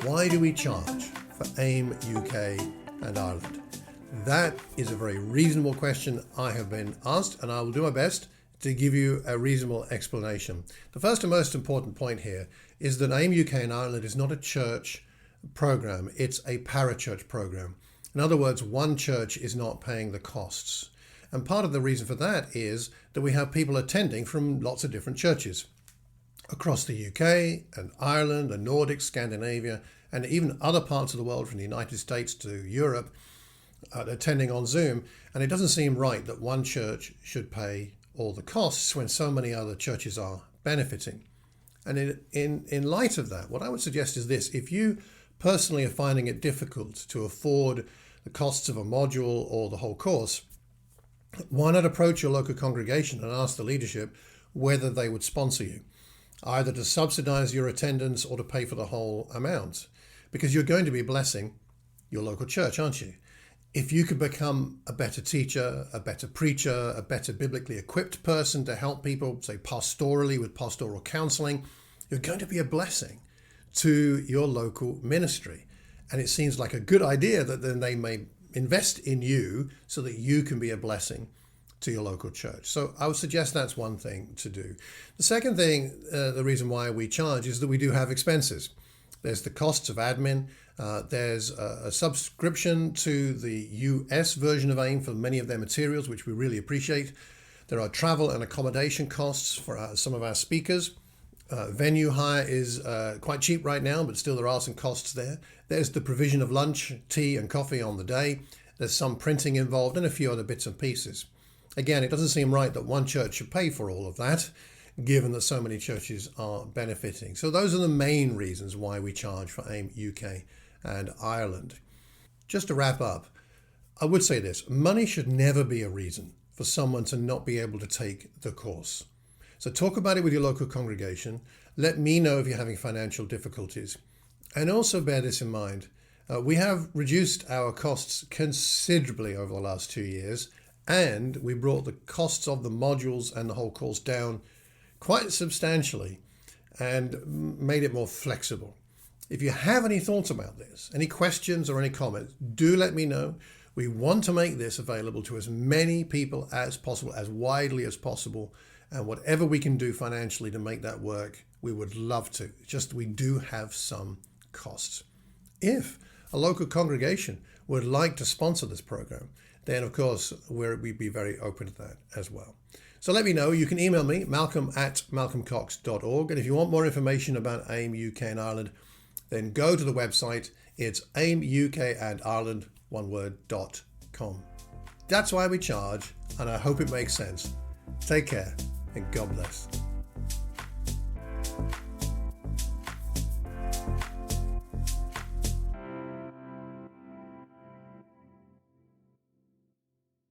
Why do we charge for AIM UK and Ireland? That is a very reasonable question I have been asked, and I will do my best to give you a reasonable explanation. The first and most important point here is that AIM UK and Ireland is not a church program, it's a parachurch program. In other words, one church is not paying the costs. And part of the reason for that is that we have people attending from lots of different churches across the UK and Ireland, the Nordics, Scandinavia, and even other parts of the world from the United States to Europe attending on Zoom. And it doesn't seem right that one church should pay all the costs when so many other churches are benefiting. And in light of that, what I would suggest is this: if you personally are finding it difficult to afford the costs of a module or the whole course, why not approach your local congregation and ask the leadership whether they would sponsor you, either to subsidize your attendance or to pay for the whole amount, because you're going to be blessing your local church, aren't you? If you could become a better teacher, a better preacher, a better biblically equipped person to help people, say pastorally with pastoral counseling, you're going to be a blessing to your local ministry. And it seems like a good idea that then they may invest in you so that you can be a blessing to your local church. So I would suggest that's one thing to do. The second thing, the reason why we charge is that we do have expenses. There's the costs of admin. There's a subscription to the US version of AIM for many of their materials, which we really appreciate. There are travel and accommodation costs for some of our speakers. Venue hire is quite cheap right now, but still there are some costs there. There's the provision of lunch, tea and coffee on the day. There's some printing involved and a few other bits and pieces. Again, it doesn't seem right that one church should pay for all of that, given that so many churches are benefiting. So those are the main reasons why we charge for AIM UK and Ireland. Just to wrap up, I would say this: money should never be a reason for someone to not be able to take the course. So talk about it with your local congregation. Let me know if you're having financial difficulties. And also bear this in mind. We have reduced our costs considerably over the last 2 years, and we brought the costs of the modules and the whole course down quite substantially and made it more flexible. If you have any thoughts about this, any questions or any comments, do let me know. We want to make this available to as many people as possible, as widely as possible. And whatever we can do financially to make that work, we would love to. Just we do have some costs. If a local congregation would like to sponsor this program, then of course we'd be very open to that as well. So let me know. You can email me, malcolm@malcolmcox.org. And if you want more information about AIM UK and Ireland, then go to the website. It's aimukandIreland.com. That's why we charge, and I hope it makes sense. Take care and God bless.